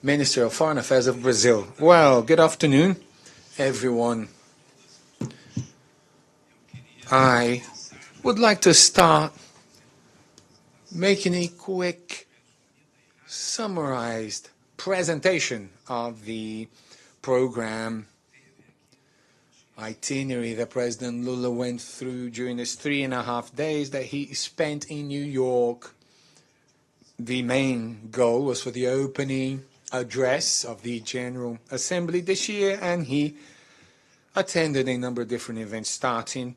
Minister of Foreign Affairs of Brazil. Well, good afternoon, everyone. I would like to start making a quick summarized presentation of the program itinerary that President Lula went through during his 3.5 days that he spent in New York. The main goal was for the opening address of the General Assembly this year, and he attended a number of different events, starting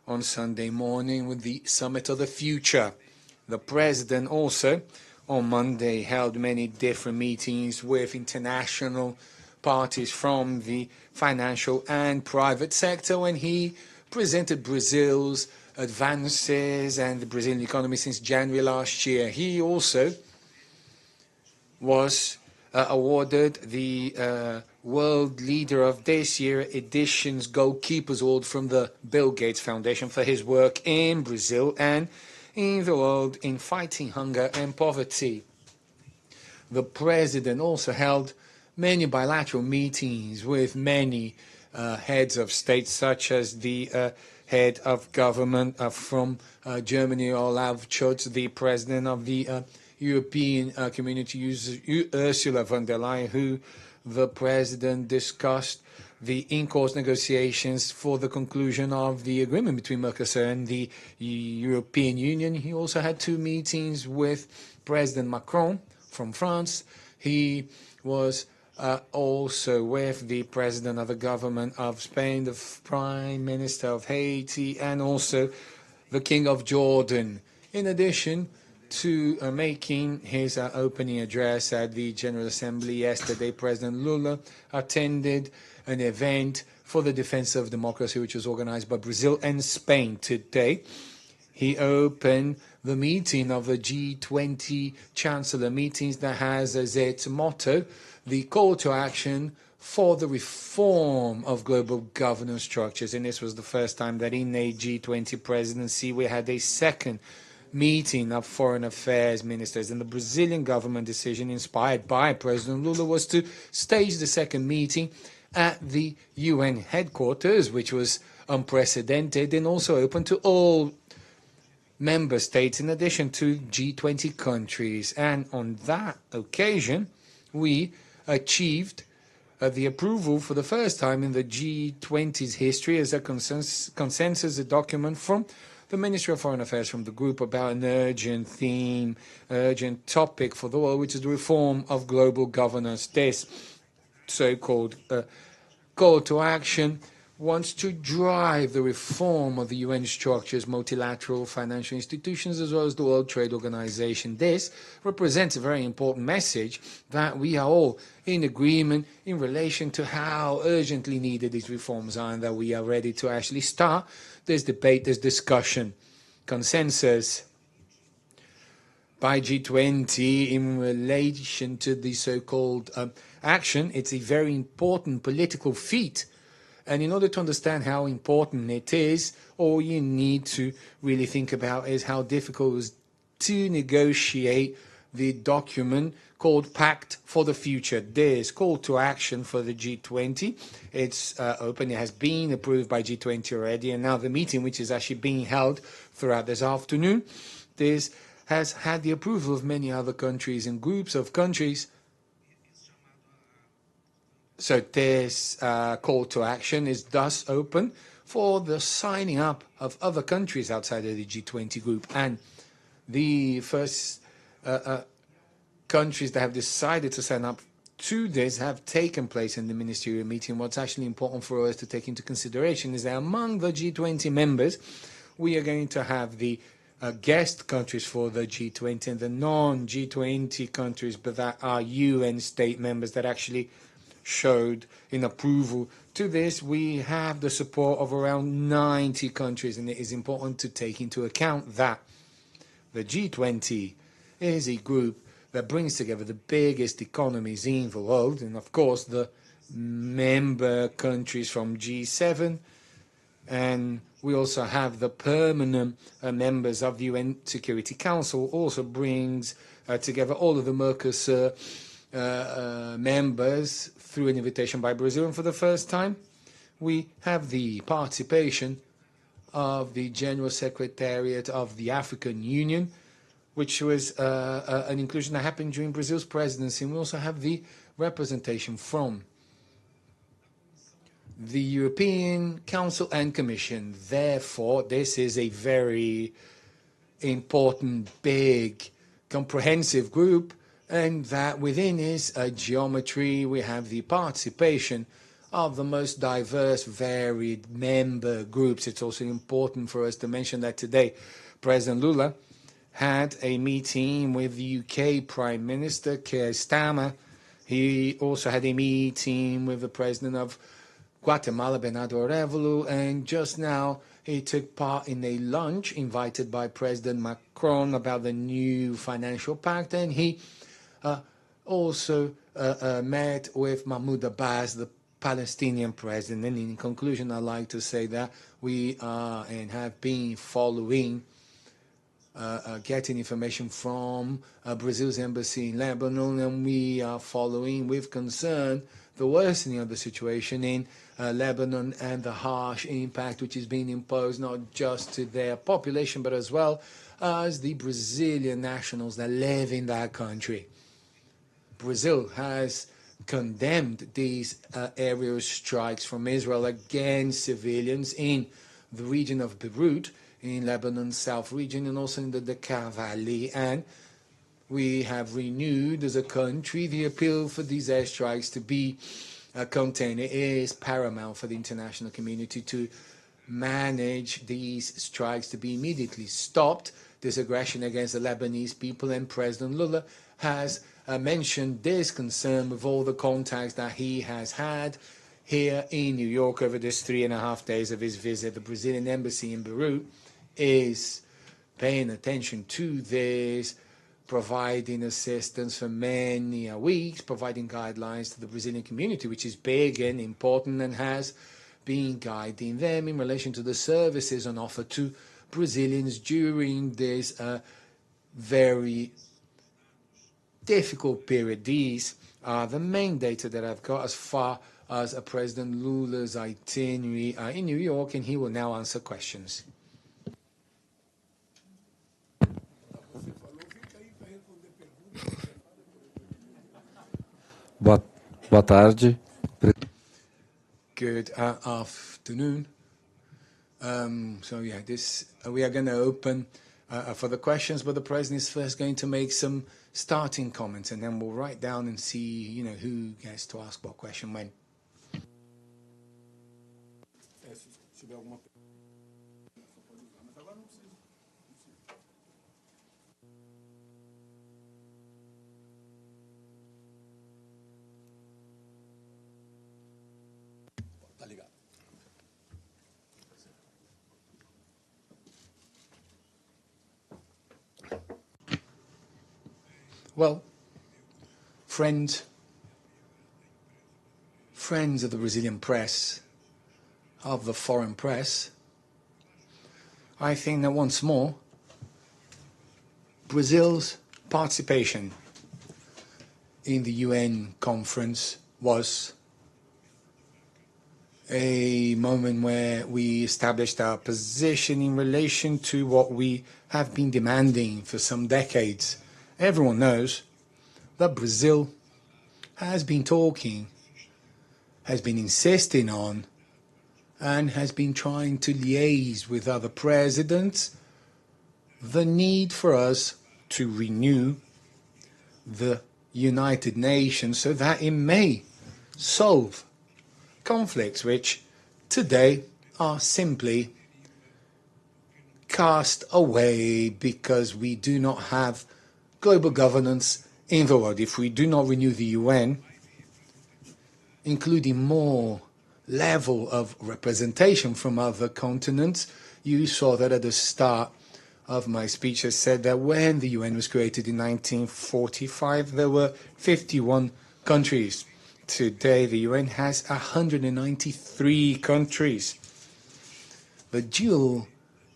on Sunday morning with the Summit of the Future. The President also, on Monday, held many different meetings with international parties from the financial and private sector when he presented Brazil's advances and the Brazilian economy since January last year. He also was awarded the World Leader of this year edition's Goalkeepers Award from the Bill Gates Foundation for his work in Brazil and in the world in fighting hunger and poverty. The President also held many bilateral meetings with many heads of state, such as the head of government from Germany, Olaf Scholz, the president of the European Community, Ursula von der Leyen, who the president discussed the in-course negotiations for the conclusion of the agreement between Mercosur and the European Union. He also had 2 meetings with President Macron from France. He was also with the president of the government of Spain, the prime minister of Haiti, and also the king of Jordan. In addition to making his opening address at the General Assembly yesterday, President Lula attended an event for the defense of democracy, which was organized by Brazil and Spain. Today, he opened the meeting of the G20 Chancellor meetings that has as its motto the call to action for the reform of global governance structures. And this was the first time that in a G20 presidency we had a second meeting of foreign affairs ministers. And the Brazilian government decision, inspired by President Lula, was to stage the second meeting at the UN headquarters, which was unprecedented and also open to all member states in addition to G20 countries. And on that occasion, we achieved the approval for the first time in the G20's history as a consensus, a document from the Ministry of Foreign Affairs from the group about an urgent theme, urgent topic for the world, which is the reform of global governance. This so-called call to action wants to drive the reform of the UN structures, multilateral financial institutions, as well as the World Trade Organization. This represents a very important message that we are all in agreement in relation to how urgently needed these reforms are, and that we are ready to actually start this debate, this discussion. Consensus by G20 in relation to the so-called action, it's a very important political feat. And in order to understand how important it is, all you need to really think about is how difficult it was to negotiate the document called Pact for the Future. This call to action for the G20, it's open, it has been approved by G20 already, and now the meeting, which is actually being held throughout this afternoon, this has had the approval of many other countries and groups of countries. So this call to action is thus open for the signing up of other countries outside of the G20 group. And the first countries that have decided to sign up to this have taken place in the ministerial meeting. What's actually important for us to take into consideration is that among the G20 members, we are going to have the guest countries for the G20 and the non-G20 countries, but that are UN state members that actually showed in approval to this. We have the support of around 90 countries, and it is important to take into account that the G20 is a group that brings together the biggest economies in the world, and of course the member countries from G7, and we also have the permanent members of the UN Security Council, also brings together all of the Mercosur members through an invitation by Brazil. And for the first time, we have the participation of the General Secretariat of the African Union, which was an inclusion that happened during Brazil's presidency. And we also have the representation from the European Council and Commission. Therefore, this is a very important, big, comprehensive group, and that within is a geometry. We have the participation of the most diverse, varied member groups. It's also important for us to mention that today President Lula had a meeting with the UK Prime Minister, Keir Starmer. He also had a meeting with the President of Guatemala, Bernardo Arevalo, and just now he took part in a lunch invited by President Macron about the new financial pact, and he also met with Mahmoud Abbas, the Palestinian president. And in conclusion, I'd like to say that we are and have been following, getting information from Brazil's embassy in Lebanon, and we are following with concern the worsening of the situation in Lebanon and the harsh impact which is being imposed not just to their population but as well as the Brazilian nationals that live in that country. Brazil has condemned these aerial strikes from Israel against civilians in the region of Beirut, in Lebanon's south region, and also in the Dakar Valley. And we have renewed as a country the appeal for these airstrikes to be contained. It is paramount for the international community to manage these strikes to be immediately stopped. This aggression against the Lebanese people, and President Lula has mentioned this concern with all the contacts that he has had here in New York over this 3.5 days of his visit. The Brazilian embassy in Beirut is paying attention to this, providing assistance for many weeks, providing guidelines to the Brazilian community, which is big and important, and has been guiding them in relation to the services on offer to Brazilians during this very difficult period. These are the main data that I've got as far as President Lula's itinerary in New York, and he will now answer questions. Boa tarde. Good afternoon. We are going to open for the questions, but the President is first going to make some starting comments, and then we'll write down and see, who gets to ask what question when. Well, friends of the Brazilian press, of the foreign press, I think that once more, Brazil's participation in the UN conference was a moment where we established our position in relation to what we have been demanding for some decades. Everyone knows that Brazil has been talking, has been insisting on, and has been trying to liaise with other presidents the need for us to renew the United Nations so that it may solve conflicts which today are simply cast away because we do not have global governance in the world. If we do not renew the UN, including more level of representation from other continents, you saw that at the start of my speech I said that when the UN was created in 1945, there were 51 countries. Today, the UN has 193 countries. The dual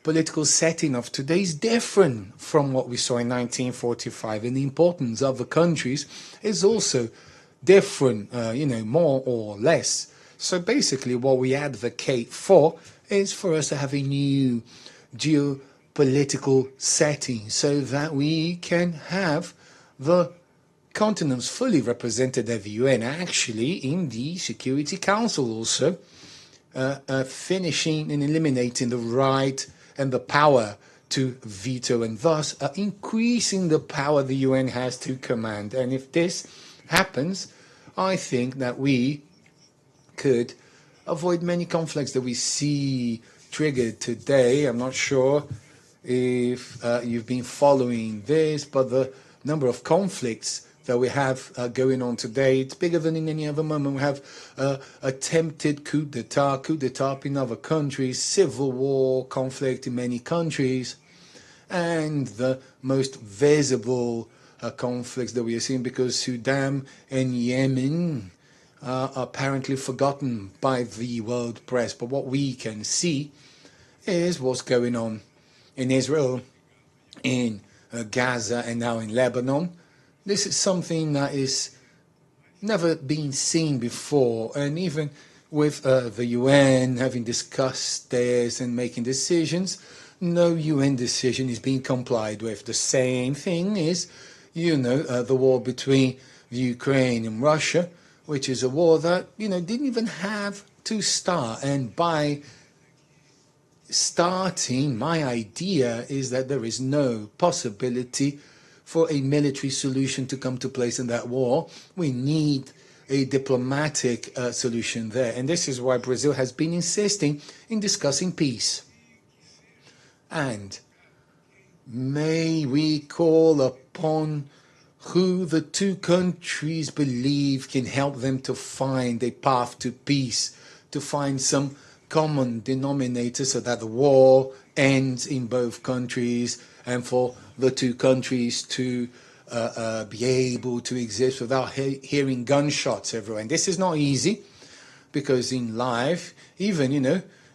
political setting of today is different from what we saw in 1945, and the importance of the countries is also different, more or less. So basically what we advocate for is for us to have a new geopolitical setting so that we can have the continents fully represented at the UN, actually in the Security Council also, finishing and eliminating the right and the power to veto, and thus increasing the power the UN has to command. And if this happens, I think that we could avoid many conflicts that we see triggered today. I'm not sure if you've been following this, but the number of conflicts that we have going on today, it's bigger than in any other moment. We have attempted coup d'etat in other countries, civil war, conflict in many countries, and the most visible conflicts that we are seeing, because Sudan and Yemen are apparently forgotten by the world press. But what we can see is what's going on in Israel, in Gaza, and now in Lebanon. This is something that is never been seen before, and even with the UN having discussed this and making decisions, no UN decision is being complied with. The same thing is, the war between Ukraine and Russia, which is a war that, didn't even have to start. And by starting, my idea is that there is no possibility for a military solution to come to place in that war. We need a diplomatic solution there. And this is why Brazil has been insisting in discussing peace. And may we call upon who the two countries believe can help them to find a path to peace, to find some common denominator so that the war ends in both countries, and for the two countries to be able to exist without hearing gunshots everywhere. And this is not easy, because in life, even,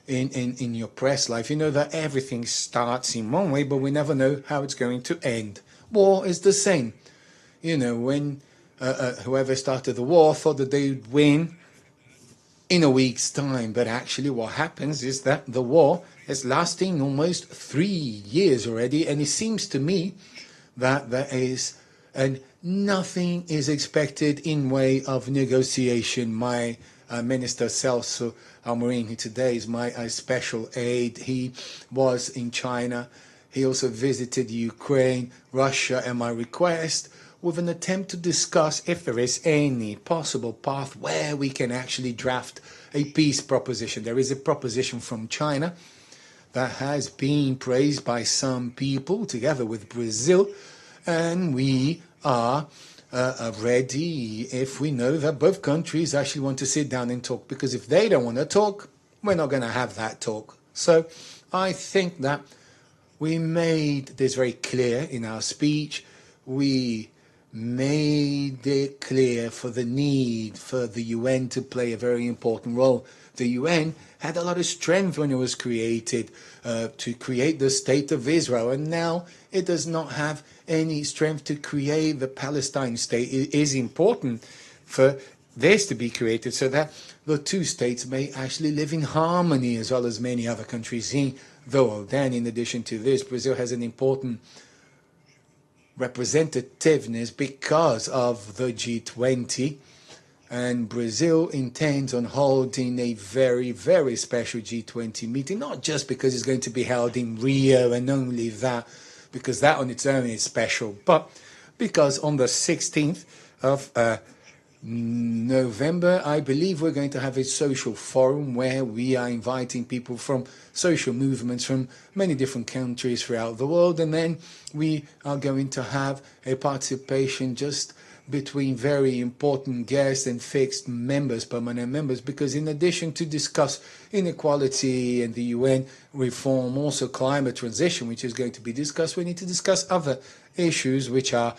in your press life, that everything starts in one way, but we never know how it's going to end. War is the same. When whoever started the war thought that they would win in a week's time, but actually what happens is that the war is lasting almost 3 years already, and it seems to me that there is, and nothing is expected in way of negotiation. My Minister Celso Amorim, who today is my special aide, he was in China. He also visited Ukraine, Russia, and my request, with an attempt to discuss if there is any possible path where we can actually draft a peace proposition. There is a proposition from China that has been praised by some people together with Brazil, and we are ready if we know that both countries actually want to sit down and talk, because if they don't want to talk, we're not going to have that talk. So I think that we made this very clear in our speech. We made it clear for the need for the UN to play a very important role. The UN had a lot of strength when it was created to create the State of Israel, and now it does not have any strength to create the Palestine state. It is important for this to be created so that the two states may actually live in harmony, as well as many other countries in the world. Then, in addition to this, Brazil has an important representativeness because of the G20, and Brazil intends on holding a very, very special G20 meeting, not just because it's going to be held in Rio and only that, because that on its own is special, but because on the 16th of November, I believe we're going to have a social forum where we are inviting people from social movements from many different countries throughout the world, and then we are going to have a participation just between very important guests and fixed members, permanent members, because in addition to discuss inequality and the UN reform, also climate transition, which is going to be discussed, we need to discuss other issues which are,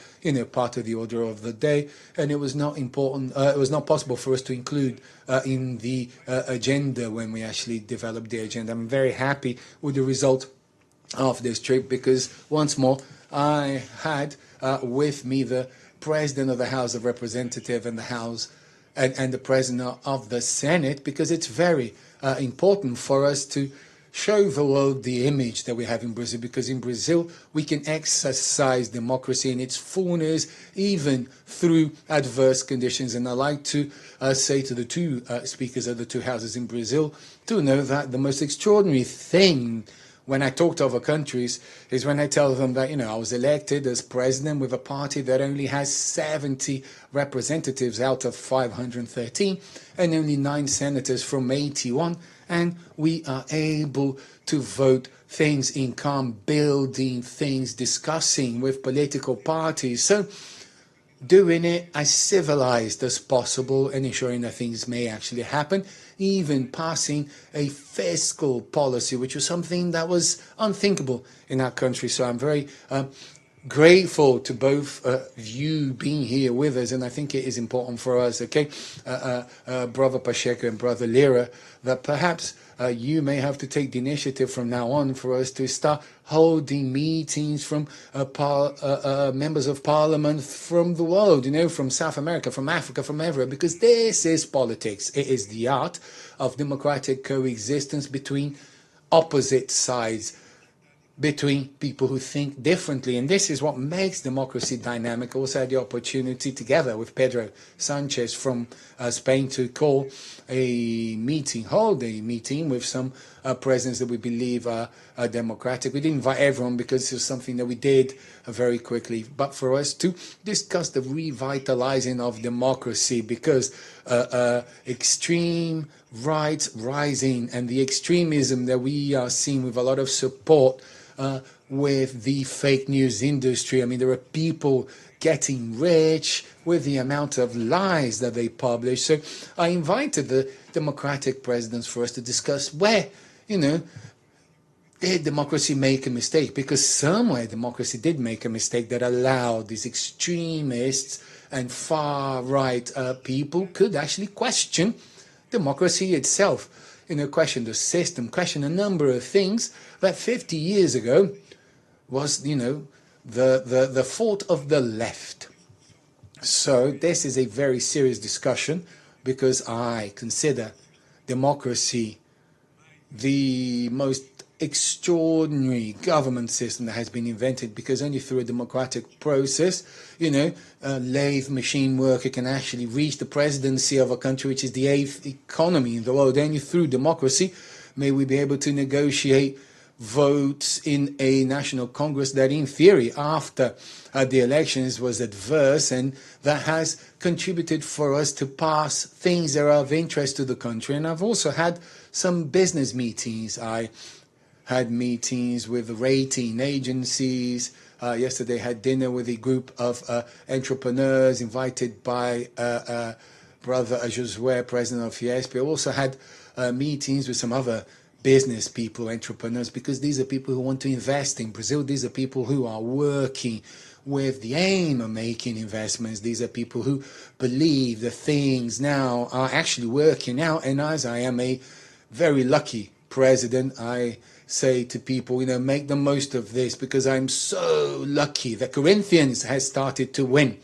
part of the order of the day. And it was not important, it was not possible for us to include in the agenda when we actually developed the agenda. I'm very happy with the result of this trip, because once more I had with me the President of the House of Representatives and the House and the President of the Senate, because it's very important for us to show the world the image that we have in Brazil, because in Brazil we can exercise democracy in its fullness, even through adverse conditions. And I like to say to the two speakers of the two houses in Brazil to know that the most extraordinary thing when I talk to other countries is when I tell them that, I was elected as president with a party that only has 70 representatives out of 513 and only 9 senators from 81. And we are able to vote things in calm, building things, discussing with political parties. So doing it as civilized as possible and ensuring that things may actually happen, even passing a fiscal policy, which was something that was unthinkable in our country. So I'm very grateful to both of you being here with us, and I think it is important for us, Brother Pacheco and Brother Lira, that perhaps you may have to take the initiative from now on for us to start holding meetings from members of parliament from the world, from South America, from Africa, from everywhere, because this is politics. It is the art of democratic coexistence between opposite sides, between people who think differently. And this is what makes democracy dynamic. I also had the opportunity, together with Pedro Sanchez from Spain, to hold a meeting with some presidents that we believe are democratic. We didn't invite everyone because it was something that we did very quickly, but for us to discuss the revitalizing of democracy, because extreme right rising and the extremism that we are seeing with a lot of support with the fake news industry. I mean, there are people getting rich with the amount of lies that they publish. So I invited the democratic presidents for us to discuss where, did democracy make a mistake? Because somewhere democracy did make a mistake that allowed these extremists and far-right people could actually question democracy itself, question the system, question a number of things that 50 years ago was, the fault of the left. So this is a very serious discussion, because I consider democracy the most extraordinary government system that has been invented, because only through a democratic process, a lathe machine worker can actually reach the presidency of a country which is the 8th economy in the world. Only through democracy may we be able to negotiate votes in a national congress that, in theory, after the elections was adverse, and that has contributed for us to pass things that are of interest to the country. And I've also had some business meetings. I had meetings with rating agencies. Yesterday had dinner with a group of entrepreneurs invited by Brother Josué, President of Fiesp. I also had meetings with some other business people, entrepreneurs, because these are people who want to invest in Brazil. These are people who are working with the aim of making investments. These are people who believe that things now are actually working out. And as I am a very lucky president, I say to people, make the most of this, because I'm so lucky that Corinthians has started to win.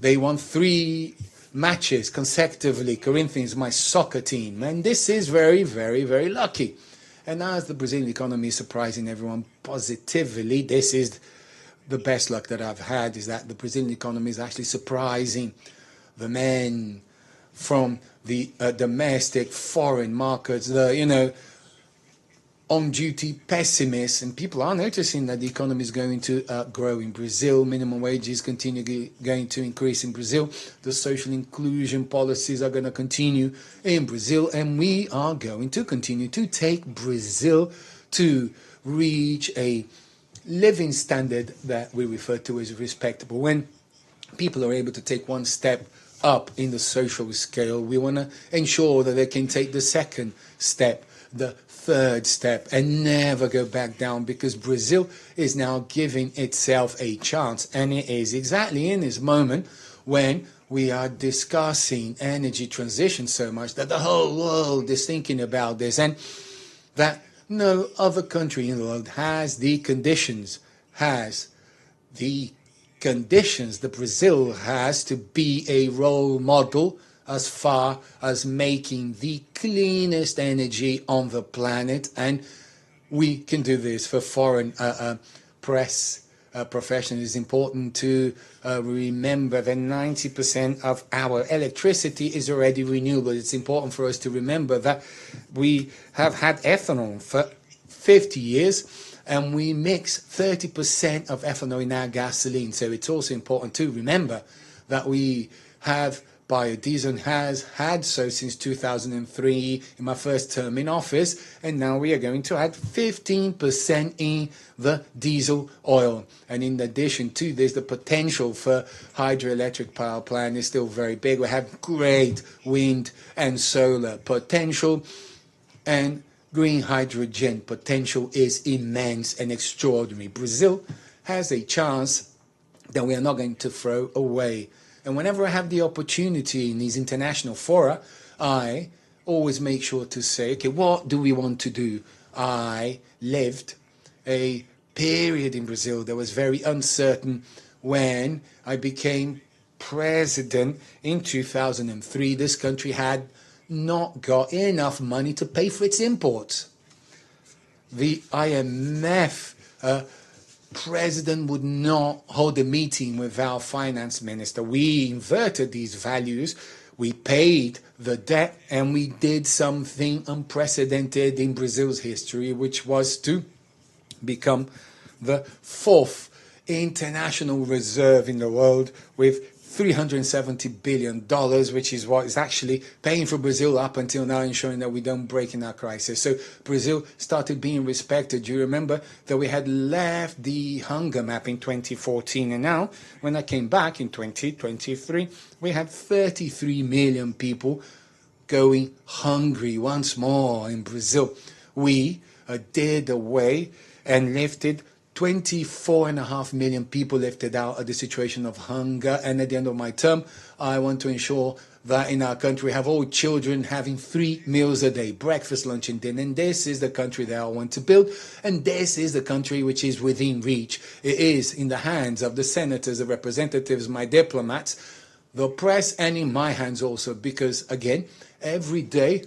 They won 3 matches consecutively. Corinthians, my soccer team, and this is very, very, very lucky. And as the Brazilian economy is surprising everyone positively, this is the best luck that I've had, is that the Brazilian economy is actually surprising the men from the domestic foreign markets, the on-duty pessimists, and people are noticing that the economy is going to grow in Brazil. Minimum wages continue going to increase in Brazil. The social inclusion policies are going to continue in Brazil, and we are going to continue to take Brazil to reach a living standard that we refer to as respectable. When people are able to take one step up in the social scale, we want to ensure that they can take the second step, the third step, and never go back down, because Brazil is now giving itself a chance. And it is exactly in this moment when we are discussing energy transition so much that the whole world is thinking about this, and that No other country in the world has the conditions that Brazil has to be a role model as far as making the cleanest energy on the planet. And we can do this for foreign press professionals. It's important to remember that 90% of our electricity is already renewable. It's important for us to remember that we have had ethanol for 50 years, and we mix 30% of ethanol in our gasoline. So it's also important to remember that we have biodiesel, has had so since 2003 in my first term in office, and now we are going to add 15% in the diesel oil. And in addition to this, the potential for hydroelectric power plant is still very big. We have great wind and solar potential, and green hydrogen potential is immense and extraordinary. Brazil has a chance that we are not going to throw away. And whenever I have the opportunity in these international fora, I always make sure to say, okay, what do we want to do? I lived a period in Brazil that was very uncertain when I became president in 2003. This country had not got enough money to pay for its imports. The IMF president would not hold a meeting with our finance minister. We inverted these values. We paid the debt, and we did something unprecedented in Brazil's history, which was to become the fourth international reserve in the world with $370 billion, which is what is actually paying for Brazil up until now, ensuring that we don't break in our crisis. So Brazil started being respected. Do you remember that we had left the hunger map in 2014? And now, when I came back in 2023, we had 33 million people going hungry once more in Brazil. We did away and lifted 24.5 million people lifted out of the situation of hunger. And at the end of my term, I want to ensure that in our country we have all children having 3 meals a day, breakfast, lunch, and dinner. And this is the country that I want to build. And this is the country which is within reach. It is in the hands of the senators, the representatives, my diplomats, the press, and in my hands also. Because, again, every day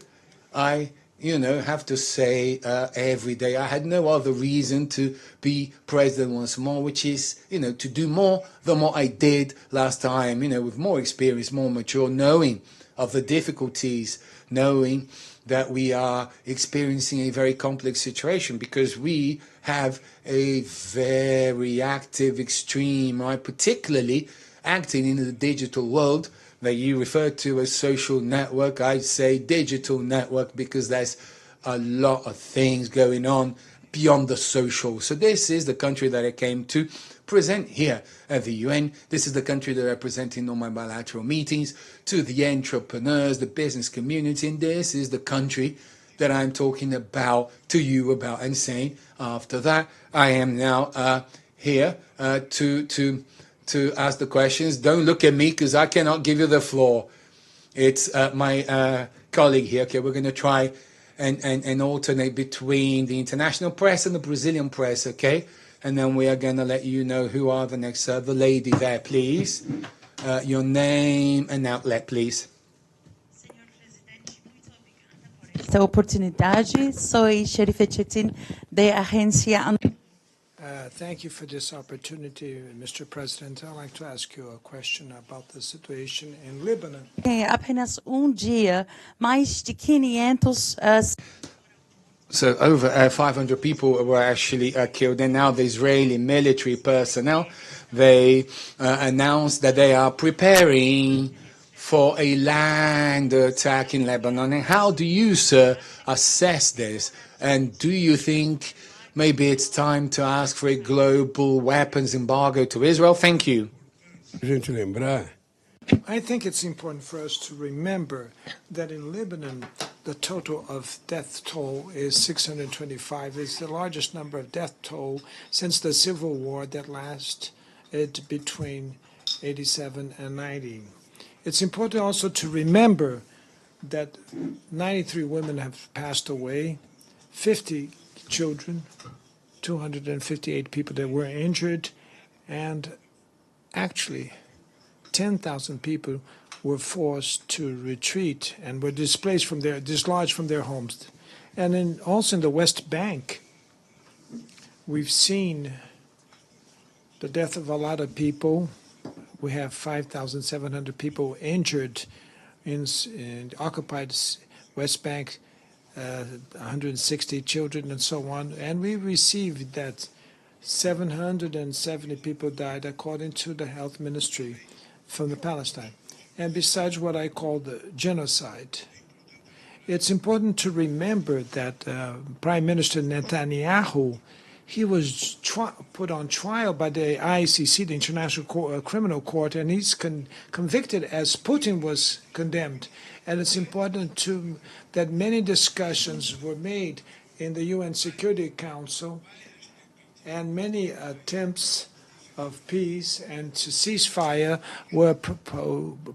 I have to say every day I had no other reason to be president once more, which is, to do more than what I did last time, with more experience, more mature, knowing of the difficulties, knowing that we are experiencing a very complex situation because we have a very active extreme, right, particularly acting in the digital world that you refer to as social network. I say digital network because there's a lot of things going on beyond the social. So this is the country that I came to present here at the UN. This is the country that I represent in all my bilateral meetings to the entrepreneurs, the business community. And this is the country that I'm talking about to you about and saying, after that, I am now here to ask the questions. Don't look at me because I cannot give you the floor. It's my colleague here. Okay, we're going to try and alternate between the international press and the Brazilian press, okay? And then we are going to let you know who are the next, the lady there, please. Your name and outlet, please. Esta oportunidade, soy Sherife Chetin de Agencia. Thank you for this opportunity, Mr. President. I'd like to ask you a question about the situation in Lebanon. Apenas dia, mais de 500 So over 500 people were actually killed, and now the Israeli military personnel, they announced that they are preparing for a land attack in Lebanon. And how do you, sir, assess this? And do you think maybe it's time to ask for a global weapons embargo to Israel? Thank you. I think it's important for us to remember that in Lebanon, the total of death toll is 625. It's the largest number of death toll since the civil war that lasted between 87 and 90. It's important also to remember that 93 women have passed away, 50 children, 258 people that were injured, and actually 10,000 people were forced to retreat and were dislodged from their homes. And also in the West Bank, we've seen the death of a lot of people. We have 5,700 people injured in occupied West Bank, 160 children and so on. And we received that 770 people died, according to the health ministry from the Palestine. And besides what I call the genocide, it's important to remember that Prime Minister Netanyahu, he was put on trial by the ICC, the International Criminal Court, and he's convicted as Putin was condemned. And it's important that many discussions were made in the UN Security Council, and many attempts of peace and to ceasefire were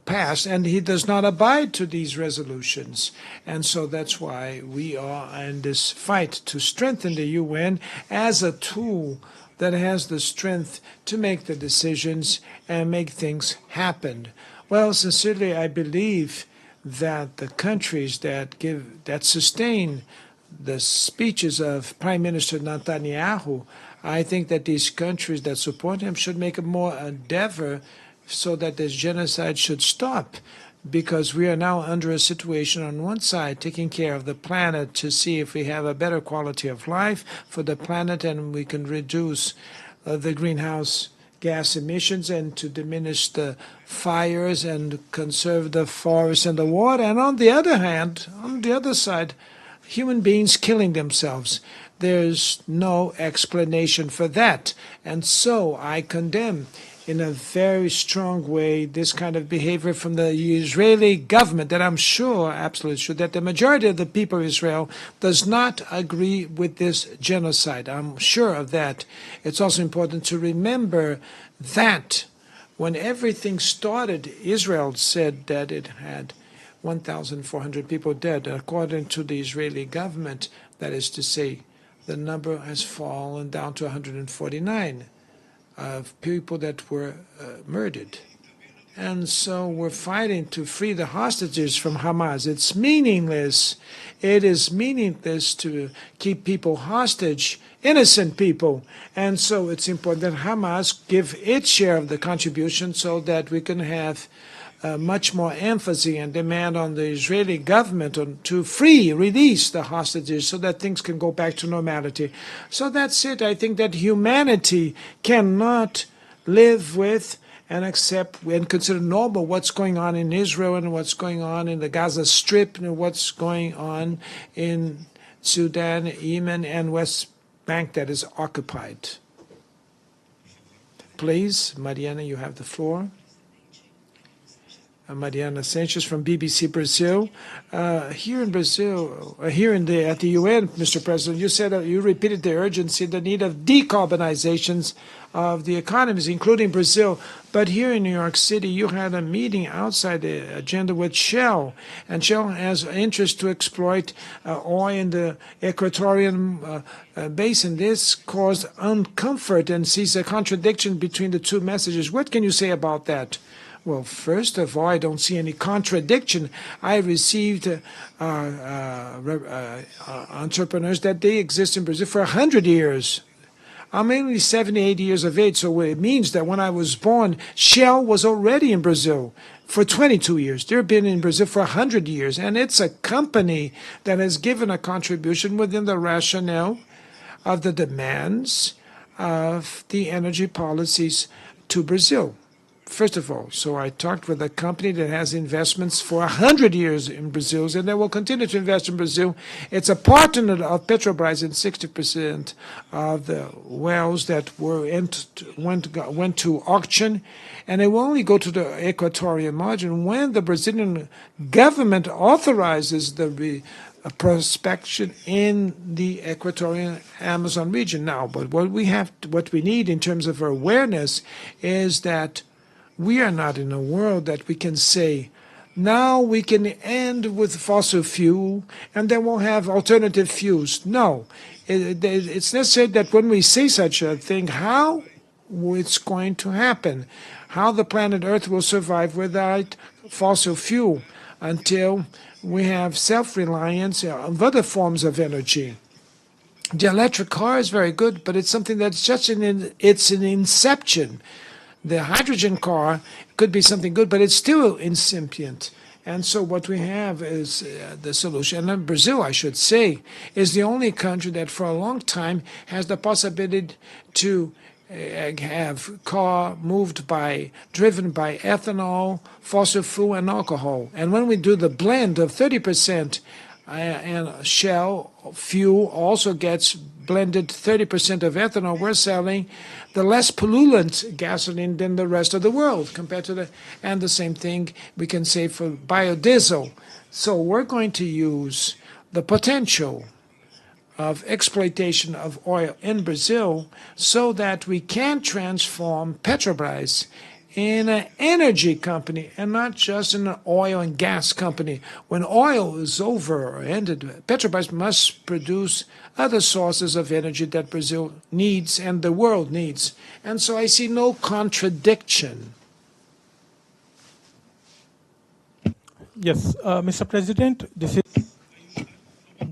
passed, and he does not abide to these resolutions. And so that's why we are in this fight to strengthen the UN as a tool that has the strength to make the decisions and make things happen. Well, sincerely, I believe that the countries that sustain the speeches of Prime Minister Netanyahu, I think that these countries that support him should make a more endeavor so that this genocide should stop, because we are now under a situation on one side taking care of the planet to see if we have a better quality of life for the planet and we can reduce the greenhouse gas emissions and to diminish the fires and conserve the forests and the water. And on the other hand, on the other side, human beings killing themselves. There's no explanation for that. And so I condemn in a very strong way this kind of behavior from the Israeli government that I'm sure, absolutely sure, that the majority of the people of Israel does not agree with this genocide. I'm sure of that. It's also important to remember that when everything started, Israel said that it had 1,400 people dead. According to the Israeli government, that is to say, the number has fallen down to 149 of people that were murdered. And so we're fighting to free the hostages from Hamas. It's meaningless. It is meaningless to keep people hostage, innocent people. And so it's important that Hamas give its share of the contribution so that we can have much more emphasis and demand on the Israeli government to release the hostages so that things can go back to normality. So that's it. I think that humanity cannot live with and accept and consider normal what's going on in Israel and what's going on in the Gaza Strip and what's going on in Sudan, Yemen, and West Bank that is occupied. Please, Mariana, you have the floor. Mariana Sanchez from BBC Brazil. Here in Brazil, at the UN, Mr. President, you said you repeated the urgency, the need of decarbonizations of the economies, including Brazil. But here in New York City, you had a meeting outside the agenda with Shell, and Shell has interest to exploit oil in the Equatorial Basin. This caused uncomfort and sees a contradiction between the two messages. What can you say about that? Well, first of all, I don't see any contradiction. I received entrepreneurs that they exist in Brazil for 100 years. I'm only 78 years of age, so it means that when I was born, Shell was already in Brazil for 22 years. They've been in Brazil for 100 years, and it's a company that has given a contribution within the rationale of the demands of the energy policies to Brazil. First of all, so I talked with a company that has investments for 100 years in Brazil, and they will continue to invest in Brazil. It's a partner of Petrobras, and 60% of the wells that went to auction, and they will only go to the equatorial margin when the Brazilian government authorizes the prospection in the equatorial Amazon region. Now, but what we need in terms of awareness is that we are not in a world that we can say, now we can end with fossil fuel and then we'll have alternative fuels. No, it's necessary that when we see such a thing, how it's going to happen, how the planet Earth will survive without fossil fuel until we have self-reliance of other forms of energy. The electric car is very good, but it's something that's just it's an inception. The hydrogen car could be something good, but it's still incipient. And so what we have is the solution. And Brazil, I should say, is the only country that for a long time has the possibility to have car driven by ethanol, fossil fuel, and alcohol. And when we do the blend of 30%, and Shell fuel also gets blended 30% of ethanol, we're selling the less pollutant gasoline than the rest of the world compared to and the same thing we can say for biodiesel. So we're going to use the potential of exploitation of oil in Brazil so that we can transform Petrobras in an energy company and not just in an oil and gas company. When oil is over or ended, Petrobras must produce other sources of energy that Brazil needs and the world needs. And so I see no contradiction. Yes, Mr. President, this is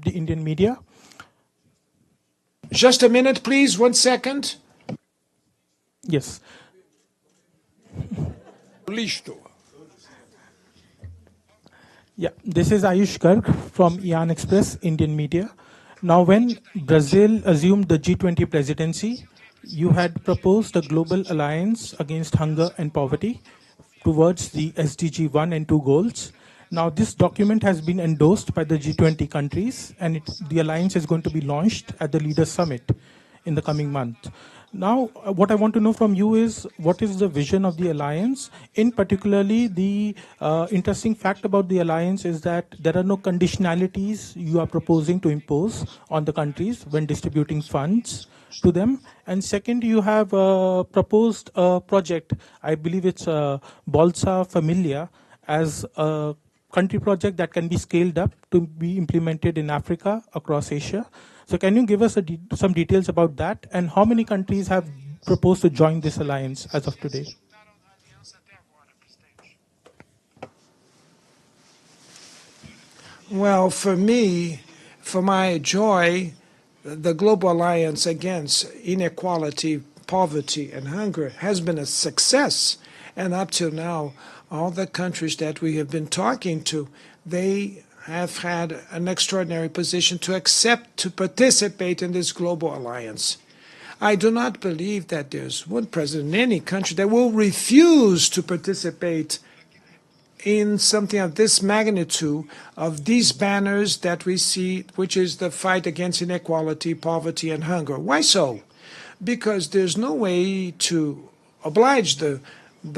the Indian media. Just a minute, please, 1 second. Yes. Listo. Yeah, this is Ayush Garg from Ian Express, Indian media. Now, when Brazil assumed the G20 presidency, you had proposed a global alliance against hunger and poverty towards the SDG 1 and 2 goals. Now, this document has been endorsed by the G20 countries, and the alliance is going to be launched at the Leaders Summit in the coming month. Now, what I want to know from you is, what is the vision of the alliance? In particularly, the interesting fact about the alliance is that there are no conditionalities you are proposing to impose on the countries when distributing funds to them. And second, you have proposed a project, I believe it's Bolsa Familia, as a country project that can be scaled up to be implemented in Africa, across Asia. So can you give us some details about that, and how many countries have proposed to join this alliance as of today? Well, for me, for my joy, the Global Alliance Against Inequality, Poverty, and Hunger has been a success. And up till now, all the countries that we have been talking to, they have had an extraordinary position to accept to participate in this global alliance. I do not believe that there's one president in any country that will refuse to participate in something of this magnitude, of these banners that we see, which is the fight against inequality, poverty, and hunger. Why so? Because there's no way to oblige the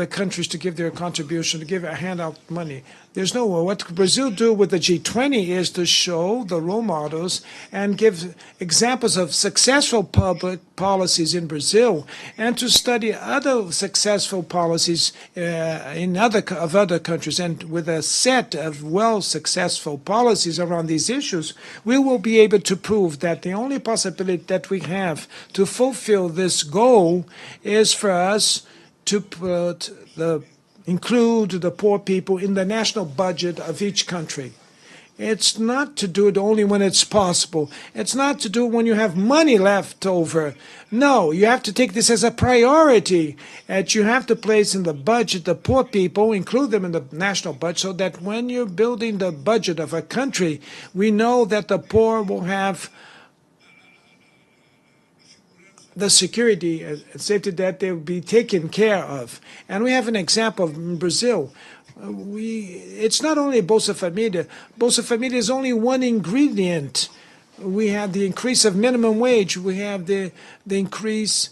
countries to give their contribution, to give a handout money. There's no way. What Brazil do with the G20 is to show the role models and give examples of successful public policies in Brazil, and to study other successful policies in other countries. And with a set of successful policies around these issues, we will be able to prove that the only possibility that we have to fulfill this goal is for us to include the poor people in the national budget of each country. It's not to do it only when it's possible. It's not to do it when you have money left over. No, you have to take this as a priority, that you have to place in the budget the poor people, include them in the national budget, so that when you're building the budget of a country, we know that the poor will have the security and safety that they will be taken care of. And we have an example in Brazil. It's not only Bolsa Família. Bolsa Família is only one ingredient. We have the increase of minimum wage. We have the increase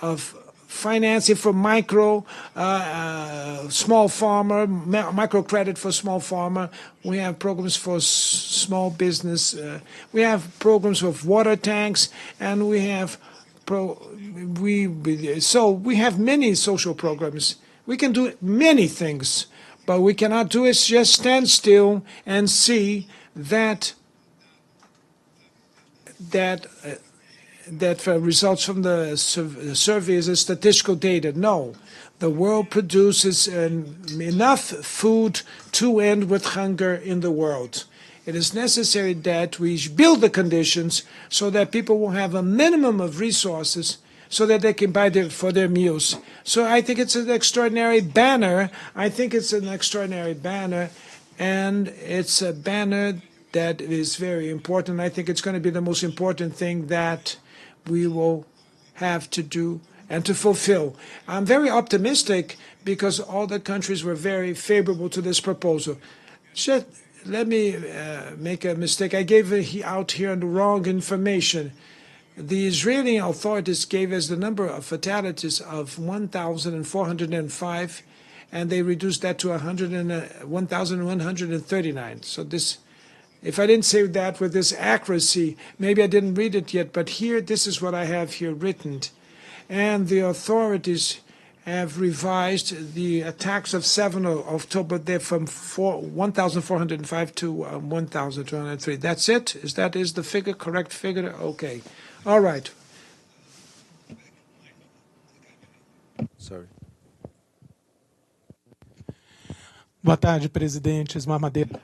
of financing for small farmer, microcredit for small farmer. We have programs for small business. We have programs with water tanks, and we have we have many social programs. We can do many things, but we cannot do is just stand still and see that that results from the survey is a statistical data. No, the world produces enough food to end with hunger in the world. It is necessary that we build the conditions so that people will have a minimum of resources so that they can buy for their meals. So I think it's an extraordinary banner. And it's a banner that is very important. I think it's going to be the most important thing that we will have to do and to fulfill. I'm very optimistic because all the countries were very favorable to this proposal. Let me make a mistake. I gave out here the wrong information. The Israeli authorities gave us the number of fatalities of 1,405, and they reduced that to 1,139. So this, if I didn't say that with this accuracy, maybe I didn't read it yet, but here, this is what I have here written. And the authorities have revised the attacks of 7 October. They're from 1,405 to 1,203. That's it? Is the figure, correct figure? Okay. All right. Sorry. Boa tarde, presidente Ismar Madeira.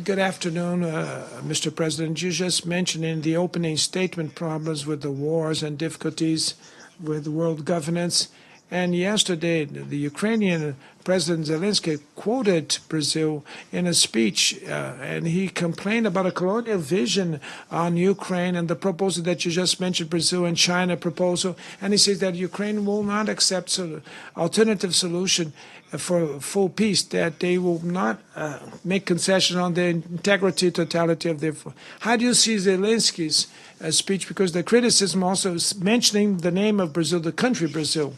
Good afternoon, Mr. President. You just mentioned in the opening statement problems with the wars and difficulties with world governance. And yesterday, the Ukrainian President Zelensky quoted Brazil in a speech, and he complained about a colonial vision on Ukraine and the proposal that you just mentioned, Brazil and China proposal. And he says that Ukraine will not accept an alternative solution for full peace, that they will not make concession on the integrity, totality of their. How do you see Zelensky's speech? Because the criticism also is mentioning the name of Brazil, the country Brazil.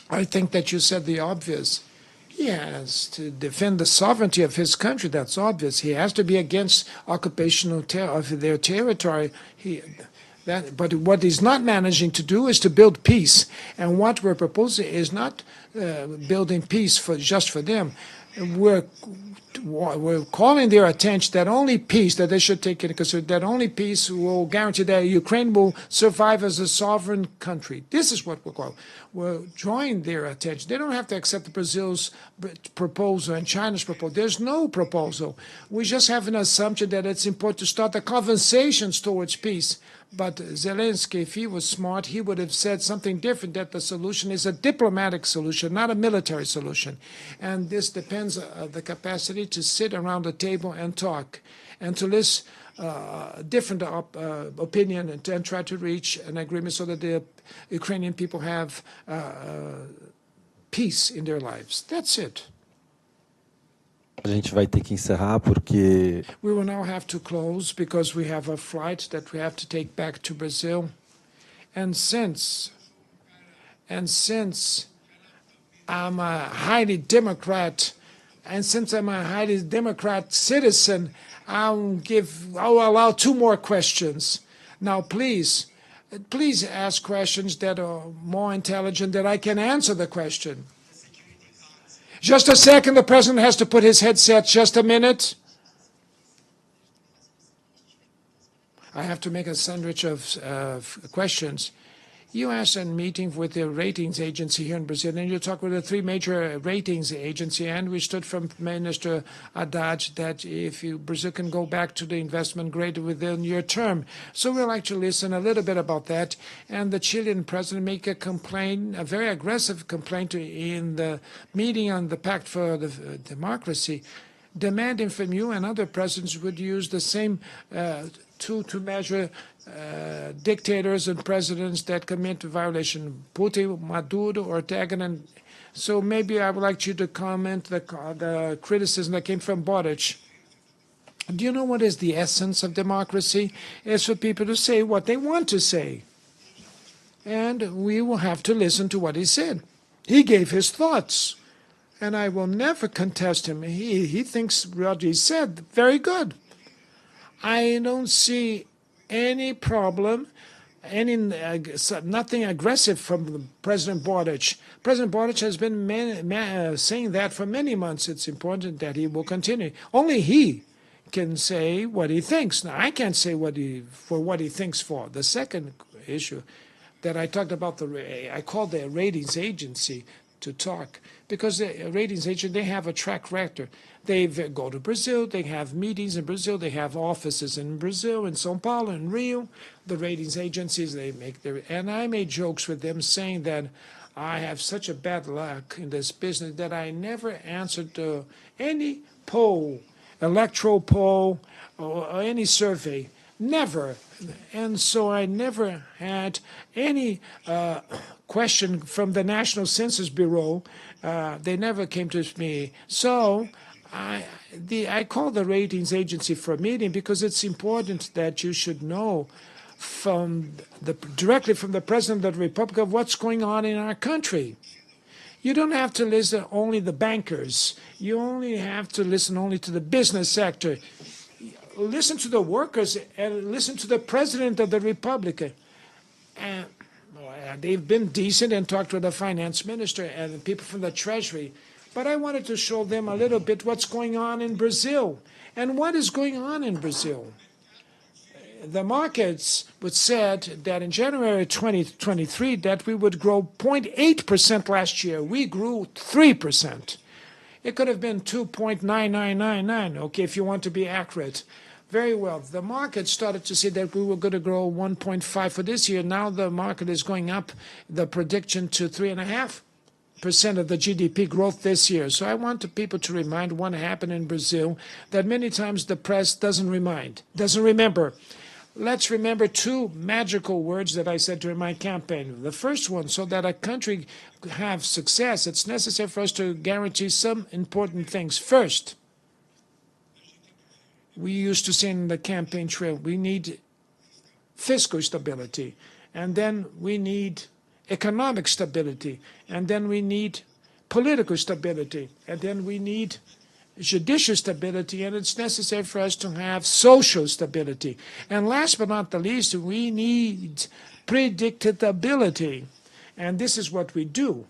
I think that you said the obvious. He has to defend the sovereignty of his country. That's obvious. He has to be against occupation of their territory. But what he's not managing to do is to build peace. And what we're proposing is not building peace just for them. We're calling their attention that only peace, that they should take into consideration, that only peace will guarantee that Ukraine will survive as a sovereign country. This is what we're calling. We're drawing their attention. They don't have to accept Brazil's proposal and China's proposal. There's no proposal. We just have an assumption that it's important to start the conversations towards peace. But Zelensky, if he was smart, he would have said something different, that the solution is a diplomatic solution, not a military solution. And this depends on the capacity to sit around the table and talk and to listen different opinion and try to reach an agreement so that the Ukrainian people have peace in their lives. That's it. A gente vai ter que encerrar porque we will now have to close because we have a flight that we have to take back to Brazil. And since I'm a highly Democrat, and since I'm a highly Democrat citizen, I'll allow 2 more questions. Now, please ask questions that are more intelligent, that I can answer the question. Just a second, the president has to put his headset. Just a minute. I have to make a sandwich of questions. You asked a meeting with the ratings agency here in Brazil, and you talked with the 3 major ratings agencies, and we stood from Minister Haddad that if Brazil can go back to the investment grade within your term. So we'd like to listen a little bit about that. And the Chilean president made a complaint, a very aggressive complaint in the meeting on the Pact for the Democracy, demanding from you and other presidents would use the same tool to measure dictators and presidents that commit violation, Putin, Maduro, Ortega. And so maybe I would like you to comment the criticism that came from Boric. Do you know what is the essence of democracy? It's for people to say what they want to say. And we will have to listen to what he said. He gave his thoughts. And I will never contest him. He thinks what he said very good. I don't see any problem, nothing aggressive from President Boric. President Boric has been saying that for many months. It's important that he will continue. Only he can say what he thinks. Now, I can't say what he thinks for. The second issue that I talked about, I called the ratings agency to talk, because the ratings agent, they have a track record. They go to Brazil, they have meetings in Brazil, they have offices in Brazil, in São Paulo, in Rio. The ratings agencies, they make their, and I made jokes with them saying that I have such a bad luck in this business that I never answered any poll, electoral poll, or any survey. Never. And so I never had any question from the National Census Bureau. They never came to me. So I called the ratings agency for a meeting because it's important that you should know directly from the President of the Republic of what's going on in our country. You don't have to listen only to the bankers. You only have to listen only to the business sector. Listen to the workers and listen to the President of the Republic. And they've been decent and talked with the finance minister and people from the Treasury. But I wanted to show them a little bit what's going on in Brazil. And what is going on in Brazil? The markets said that in January 2023 that we would grow 0.8% last year. We grew 3%. It could have been 2.9999, okay, if you want to be accurate. Very well. The market started to see that we were going to grow 1.5 for this year. Now the market is going up the prediction to 3.5% of the GDP growth this year. So I want people to remind what happened in Brazil that many times the press doesn't remember. Let's remember two magical words that I said during my campaign. The first one, so that a country have success, it's necessary for us to guarantee some important things. First, we used to say in the campaign trail, we need fiscal stability, and then we need economic stability, and then we need political stability, and then we need judicial stability, and it's necessary for us to have social stability. And last but not the least, we need predictability. And this is what we do.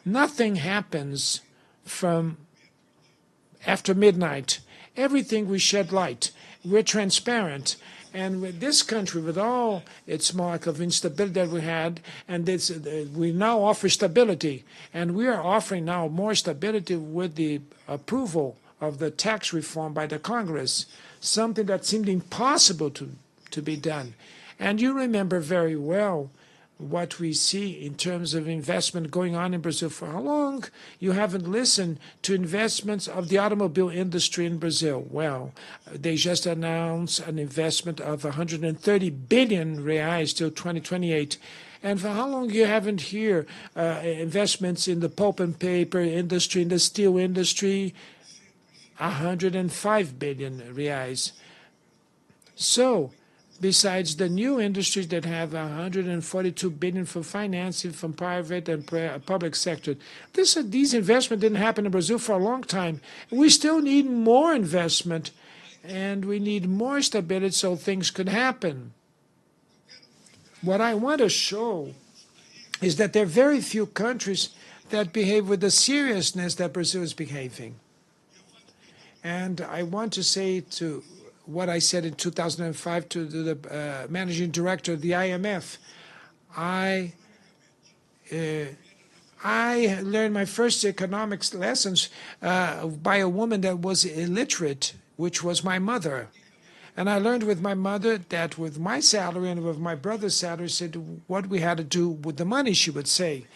Nothing happens from after midnight. Everything we shed light. We're transparent. And with this country, with all its mark of instability that we had, and this, we now offer stability. And we are offering now more stability with the approval of the tax reform by the Congress, something that seemed impossible to be done. And you remember very well what we see in terms of investment going on in Brazil. For how long you haven't listened to investments of the automobile industry in Brazil? Well, they just announced an investment of 130 billion reais till 2028. And for how long you haven't heard investments in the pulp and paper industry, in the steel industry? 105 billion reais. So, besides the new industries that have 142 billion for financing from private and public sector. These investments didn't happen in Brazil for a long time. We still need more investment, and we need more stability so things could happen. What I want to show is that there are very few countries that behave with the seriousness that Brazil is behaving. And I want to say to what I said in 2005 to the managing director of the IMF. I learned my first economics lessons by a woman that was illiterate, which was my mother. And I learned with my mother that with my salary and with my brother's salary, said what we had to do with the money, she would say.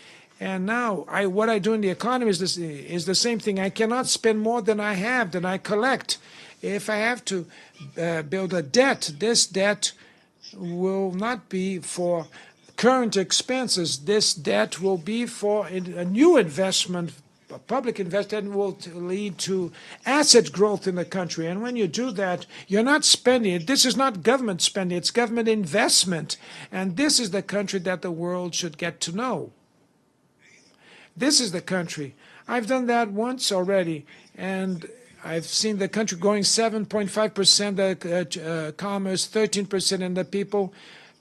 And now what I do in the economy is the same thing. I cannot spend more than I have, than I collect. If I have to build a debt, this debt will not be for current expenses. This debt will be for a new investment, a public investment, will lead to asset growth in the country. And when you do that, you're not spending it. This is not government spending. It's government investment. And this is the country that the world should get to know. This is the country. I've done that once already, and I've seen the country growing 7.5%, the commerce 13%, and the people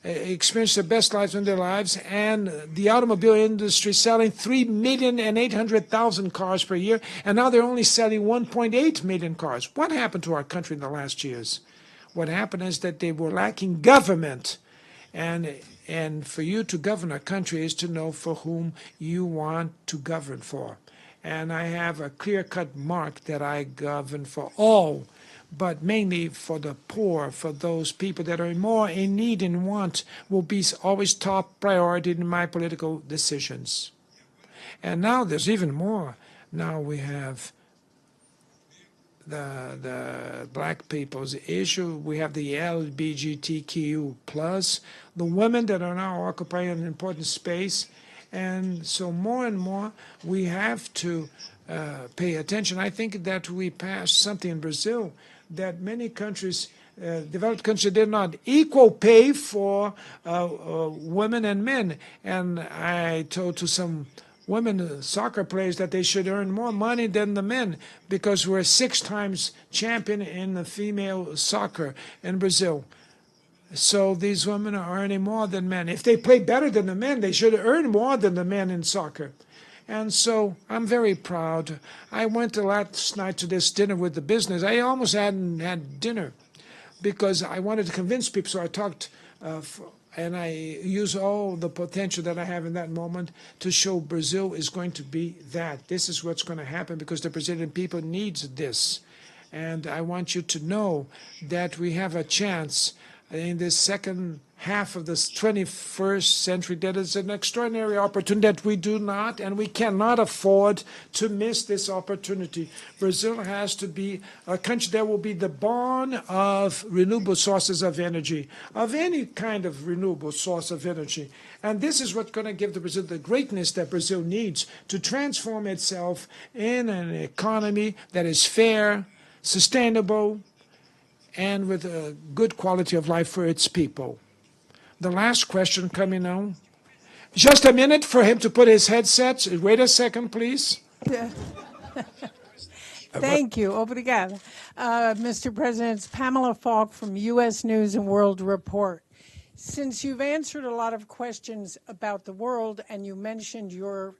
experience the best lives in their lives, and the automobile industry selling 3,800,000 cars per year, and now they're only selling 1.8 million cars. What happened to our country in the last years? What happened is that they were lacking government. And for you to govern a country is to know for whom you want to govern for. And I have a clear-cut mark that I govern for all, but mainly for the poor, for those people that are more in need and want, will be always top priority in my political decisions. And now there's even more. Now we have the black people's issue. We have the LGBTQ+, the women that are now occupying an important space. And so more and more we have to pay attention. I think that we passed something in Brazil that many countries, developed countries, did not equal pay for women and men. And I told to some women soccer players that they should earn more money than the men, because we're 6 times champion in the female soccer in Brazil. So these women are earning more than men. If they play better than the men, they should earn more than the men in soccer. And so I'm very proud. I went last night to this dinner with the business. I almost hadn't had dinner because I wanted to convince people. So I talked and I use all the potential that I have in that moment to show Brazil is going to be that. This is what's going to happen because the Brazilian people needs this. And I want you to know that we have a chance in this second half of this 21st century. That is an extraordinary opportunity that we do not and we cannot afford to miss this opportunity. Brazil has to be a country that will be the barn of renewable sources of energy, of any kind of renewable source of energy. And this is what's going to give the Brazil the greatness that Brazil needs to transform itself in an economy that is fair, sustainable, and with a good quality of life for its people. The last question coming now. Just a minute for him to put his headsets. Wait a second, please. Thank you. Obrigada. Mr. President, it's Pamela Falk from U.S. News and World Report. Since you've answered a lot of questions about the world and you mentioned your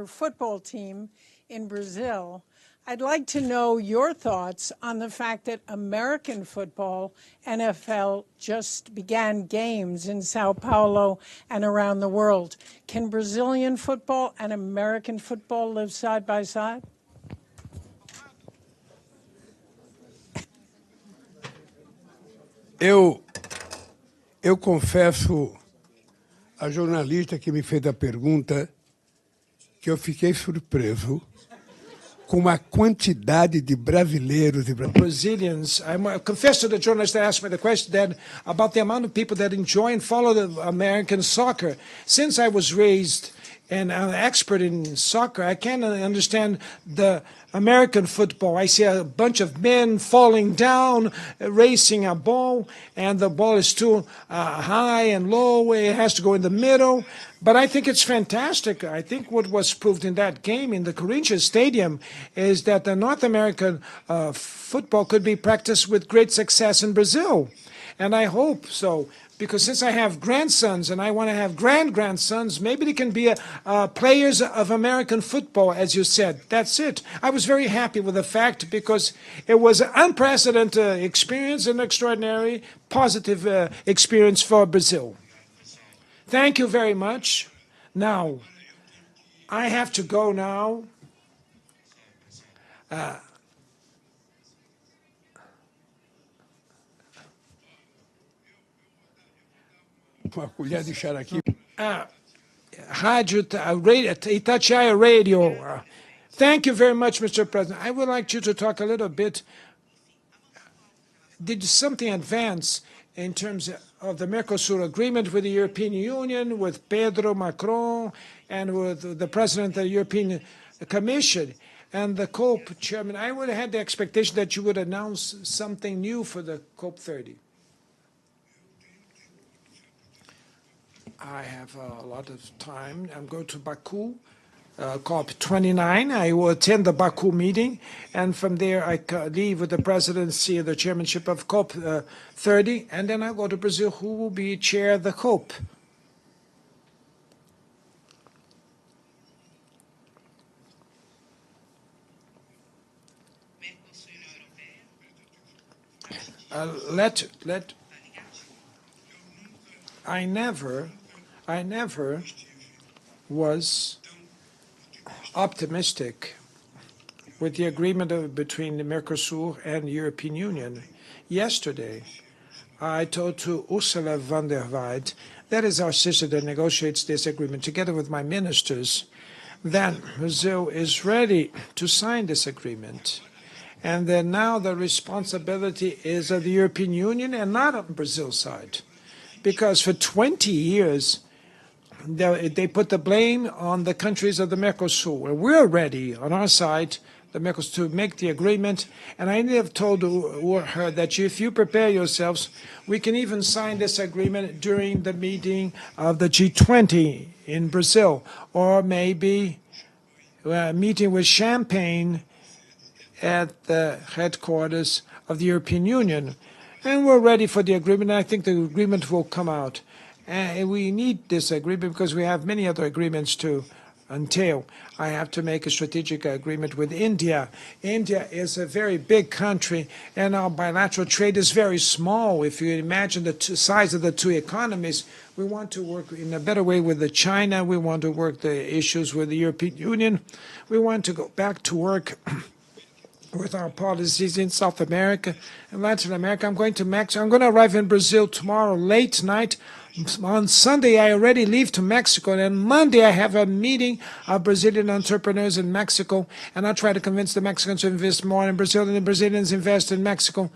football team in Brazil, I'd like to know your thoughts on the fact that American football, NFL, just began games in Sao Paulo and around the world. Can Brazilian football and American football live side by side? Eu confesso à jornalista que me fez a pergunta que eu fiquei surpreso com a quantidade de brasileiros e Brazilians. I confess to the journalist that asked me the question that about the amount of people that enjoy and follow the American soccer. Since I was raised and I'm an expert in soccer, I can't understand the American football. I see a bunch of men falling down, racing a ball, and the ball is too high and low. It has to go in the middle. But I think it's fantastic. I think what was proved in that game in the Corinthians Stadium is that the North American football could be practiced with great success in Brazil. And I hope so, because since I have grandsons and I want to have grand-grandsons, maybe they can be players of American football, as you said. That's it. I was very happy with the fact because it was an unprecedented experience, an extraordinary, positive experience for Brazil. Thank you very much. Now, I have to go now. uma colher de chá aqui. Rádio Itatiaia Radio. Thank you very much, Mr. President. I would like you to talk a little bit. Did something advance in terms of the Mercosur agreement with the European Union, with Pedro Macron, and with the President of the European Commission and the COP chairman? I would have had the expectation that you would announce something new for the COP 30. I have a lot of time. I'm going to Baku COP29. I will attend the Baku meeting, and from there I leave with the presidency of the chairmanship of COP30, and then I go to Brazil, who will be chair of the COP. I never was optimistic with the agreement between the Mercosur and the European Union. Yesterday, I told to Ursula von der Leyen, that is our sister that negotiates this agreement, together with my ministers, that Brazil is ready to sign this agreement. And then now the responsibility is of the European Union and not on Brazil's side. Because for 20 years, they put the blame on the countries of the Mercosur. And we're ready on our side, the Mercosur, to make the agreement. And I have told her that if you prepare yourselves, we can even sign this agreement during the meeting of the G20 in Brazil, or maybe a meeting with champagne at the headquarters of the European Union. And we're ready for the agreement. I think the agreement will come out. And we need this agreement because we have many other agreements to entail. I have to make a strategic agreement with India. India is a very big country, and our bilateral trade is very small. If you imagine the size of the two economies, we want to work in a better way with China. We want to work the issues with the European Union. We want to go back to work with our policies in South America and Latin America. I'm going to Mexico. I'm going to arrive in Brazil tomorrow late night. On Sunday, I already leave to Mexico, and on Monday, I have a meeting of Brazilian entrepreneurs in Mexico, and I'll try to convince the Mexicans to invest more in Brazil, and the Brazilians invest in Mexico,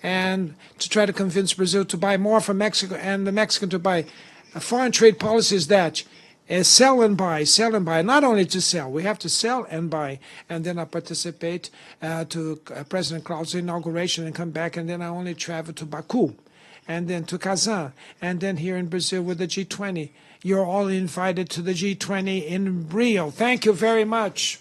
and to try to convince Brazil to buy more from Mexico, and the Mexican to buy. Foreign trade policies that sell and buy, not only to sell. We have to sell and buy. And then I participate to President Klaus' inauguration and come back, and then I only travel to Baku, and then to Kazan, and then here in Brazil with the G20. You're all invited to the G20 in Rio. Thank you very much.